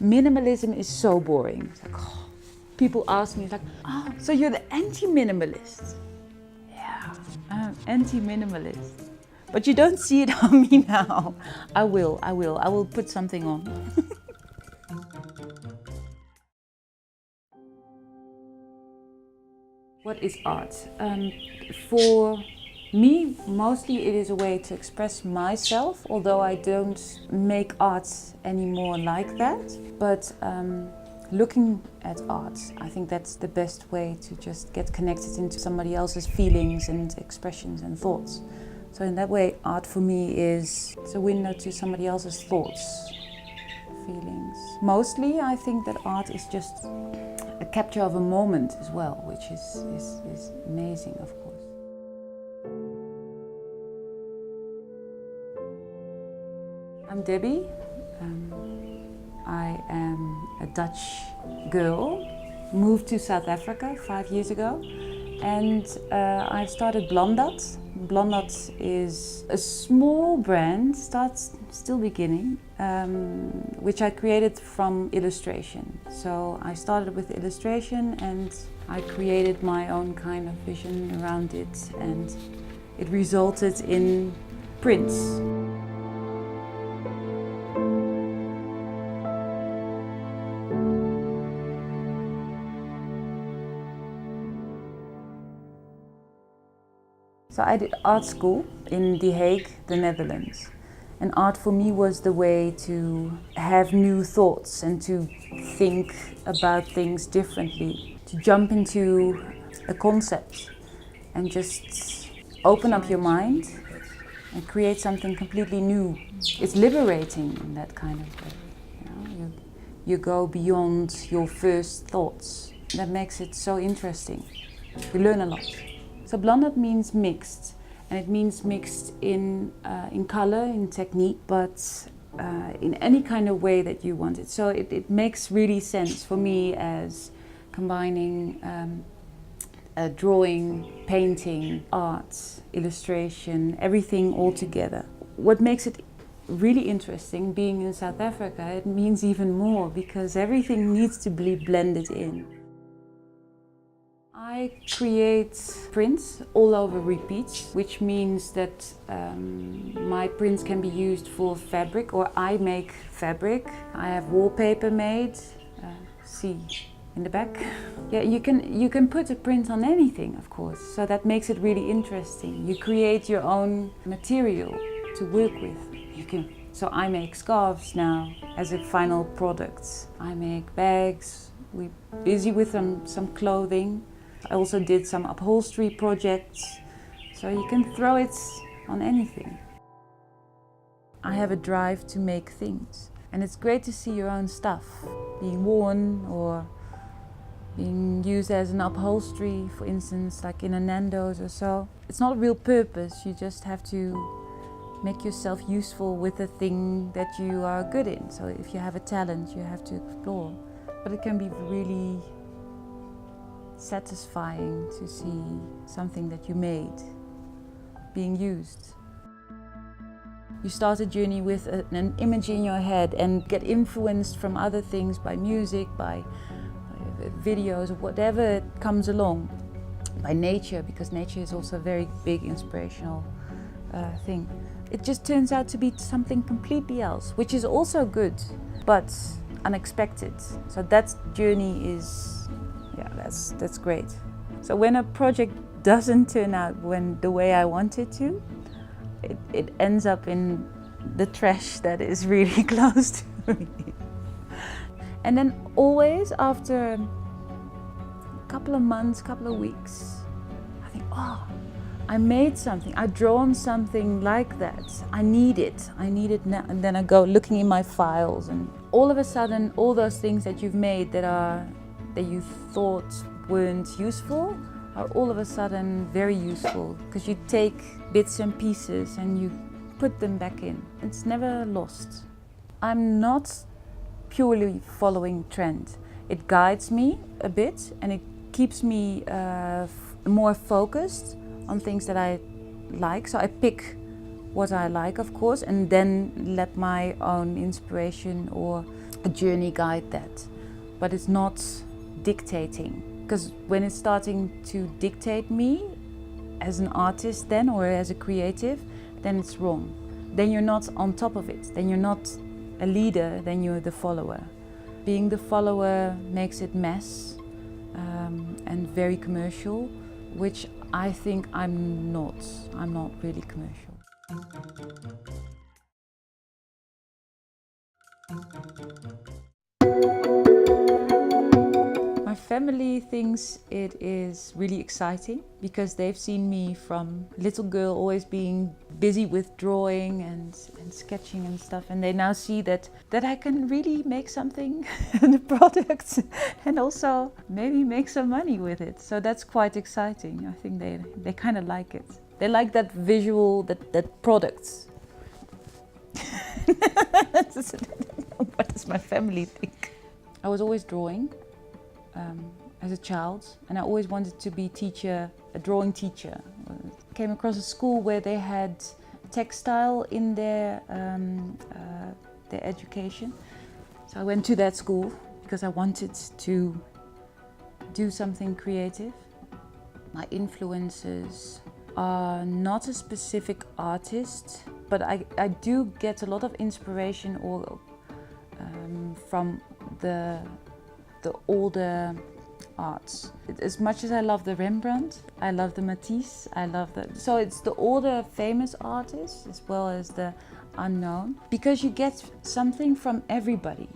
Minimalism is so boring. It's like, oh, people ask me, like, oh, so you're the anti-minimalist? Yeah, I'm anti-minimalist. But you don't see it on me now. I will put something on. What is art? For me, mostly it is a way to express myself, although I don't make art anymore like that. But looking at art, I think that's the best way to just get connected into somebody else's feelings and expressions and thoughts. So in that way, art for me is a window to somebody else's thoughts, feelings. Mostly, I think that art is just a capture of a moment as well, which is amazing, of course. I'm Debbie. I am a Dutch girl, moved to South Africa 5 years ago, and I started Blondat. Blondat is a small brand, still beginning, which I created from illustration. So I started with illustration and I created my own kind of vision around it, and it resulted in prints. So I did art school in The Hague, the Netherlands. And art for me was the way to have new thoughts and to think about things differently, to jump into a concept and just open up your mind and create something completely new. It's liberating in that kind of way. You go beyond your first thoughts. That makes it so interesting. You learn a lot. So Blondat means mixed, and it means mixed in color, in technique, but in any kind of way that you want it. So it makes really sense for me as combining drawing, painting, art, illustration, everything all together. What makes it really interesting, being in South Africa, it means even more because everything needs to be blended in. I create prints all over repeats, which means that my prints can be used for fabric, or I make fabric. I have wallpaper made, see in the back. Yeah, you can put a print on anything, of course, so that makes it really interesting. You create your own material to work with. So I make scarves now as a final product. I make bags. We're busy with some clothing. I also did some upholstery projects, so you can throw it on anything. I have a drive to make things, and it's great to see your own stuff being worn or being used as an upholstery, for instance, like in a Nando's or so. It's not a real purpose, you just have to make yourself useful with the thing that you are good in. So if you have a talent, you have to explore. But it can be really satisfying to see something that you made being used. You start a journey with an image in your head and get influenced from other things, by music, by videos, or whatever comes along, by nature, because nature is also a very big inspirational thing. It just turns out to be something completely else, which is also good, but unexpected. So that journey is, yeah, that's great. So when a project doesn't turn out the way I want it to, it ends up in the trash that is really close to me. And then always after a couple of months, couple of weeks, I think, oh, I made something, I've drawn something like that. I need it now. And then I go looking in my files, and all of a sudden, all those things that you've made that you thought weren't useful are all of a sudden very useful, because you take bits and pieces and you put them back in. It's never lost. I'm not purely following trend. It guides me a bit and it keeps me more focused on things that I like. So I pick what I like, of course, and then let my own inspiration or a journey guide that, but it's not dictating. Because when it's starting to dictate me as an artist then, or as a creative, then it's wrong. Then you're not on top of it. Then you're not a leader, then you're the follower. Being the follower makes it mess and very commercial, which I think I'm not. I'm not really commercial. My family thinks it is really exciting because they've seen me from little girl always being busy with drawing and sketching and stuff, and they now see that I can really make something and a product and also maybe make some money with it. So that's quite exciting. I think they kind of like it. They like that visual, that product. What does my family think? I was always drawing as a child, and I always wanted to be a drawing teacher. Came across a school where they had textile in their education. So I went to that school because I wanted to do something creative. My influences are not a specific artist, but I do get a lot of inspiration from the older arts. As much as I love the Rembrandt, I love the Matisse, so it's the older famous artists as well as the unknown, because you get something from everybody.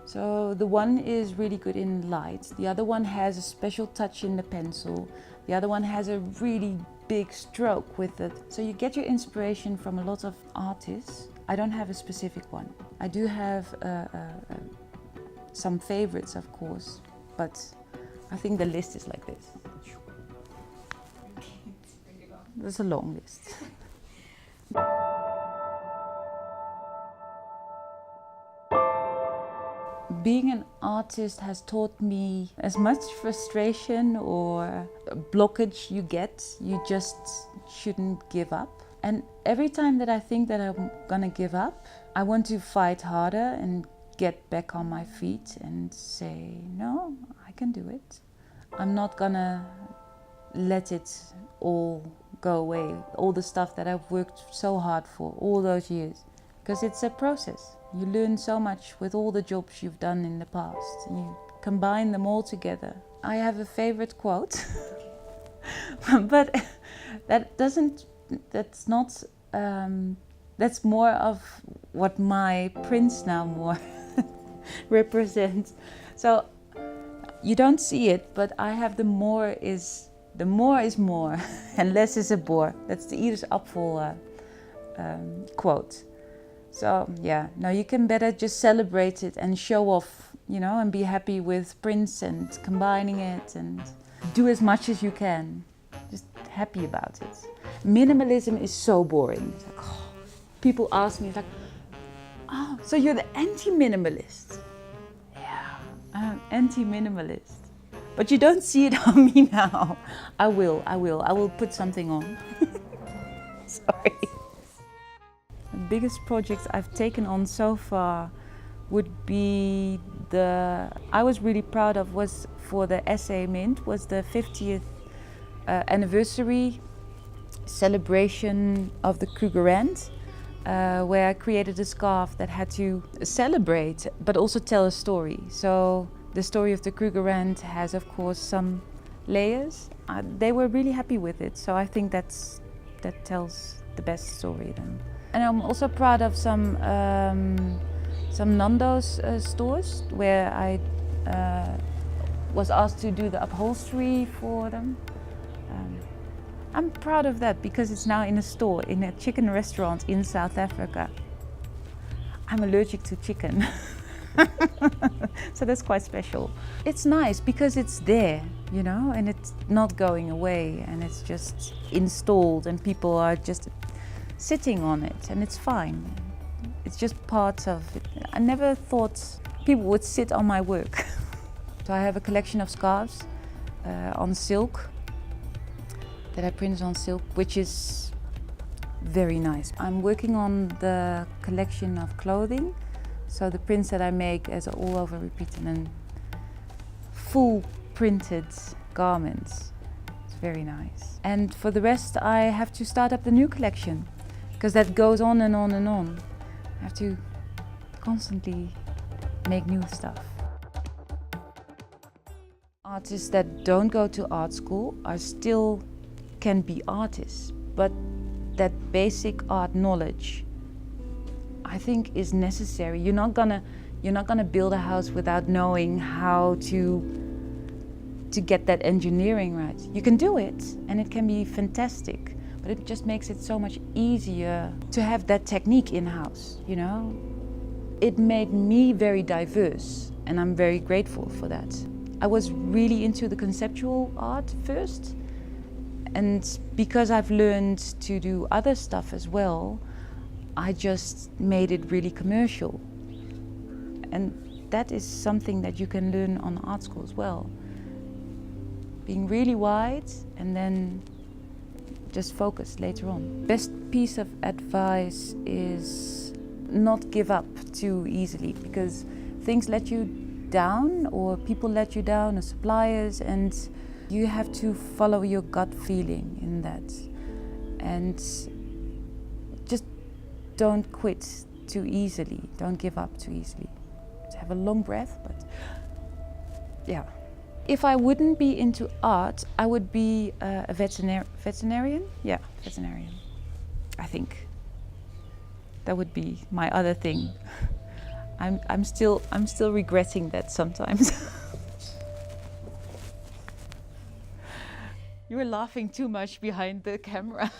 So the one is really good in light, the other one has a special touch in the pencil, the other one has a really big stroke with it. So you get your inspiration from a lot of artists. I don't have a specific one. I do have some favorites, of course, but I think the list is like this. There's a long list. Being an artist has taught me as much frustration or blockage you get, you just shouldn't give up. And every time that I think that I'm gonna give up, I want to fight harder and get back on my feet and say, no, I can do it. I'm not gonna let it all go away, all the stuff that I've worked so hard for all those years, because it's a process. You learn so much with all the jobs you've done in the past. You combine them all together. I have a favorite quote, but that's more of what my prints now more represent. So you don't see it, but I have the more is more and less is a bore. That's the Iris Apfel quote. So yeah, no, you can better just celebrate it and show off, you know, and be happy with prints and combining it and do as much as you can. Just happy about it. Minimalism is so boring. It's like, oh, people ask me, like, oh, so you're the anti-minimalist? Yeah, I'm an anti-minimalist. But you don't see it on me now. I will put something on. Sorry. The biggest projects I've taken on so far would be I was really proud of was for the Essay Mint, was the 50th anniversary celebration of the Krugerrand, where I created a scarf that had to celebrate but also tell a story. So the story of the Krugerrand has, of course, some layers. They were really happy with it, so I think that tells the best story then. And I'm also proud of some Nando's stores where I was asked to do the upholstery for them. I'm proud of that because it's now in a store, in a chicken restaurant in South Africa. I'm allergic to chicken, so that's quite special. It's nice because it's there, you know, and it's not going away, and it's just installed and people are just sitting on it, and it's fine. It's just part of it. I never thought people would sit on my work. So I have a collection of scarves on silk that I printed on silk, which is very nice. I'm working on the collection of clothing, So the prints that I make as all over repeated and full printed garments. It's very nice. And for the rest, I have to start up the new collection because that goes on and on and on. I have to constantly make new stuff. Artists that don't go to art school are still can be artists, but that basic art knowledge, I think, is necessary. You're not gonna build a house without knowing how to get that engineering right. You can do it, and it can be fantastic, but it just makes it so much easier to have that technique in-house, you know? It made me very diverse, and I'm very grateful for that. I was really into the conceptual art first, and because I've learned to do other stuff as well, I just made it really commercial. And that is something that you can learn on art school as well. Being really wide and then just focus later on. Best piece of advice is not give up too easily, because things let you down, or people let you down, or suppliers, and you have to follow your gut feeling in that. And just don't quit too easily, don't give up too easily. Have a long breath, but yeah. If I wouldn't be into art, I would be a veterinarian? Yeah, veterinarian. I think that would be my other thing. I'm still regretting that sometimes. You were laughing too much behind the camera.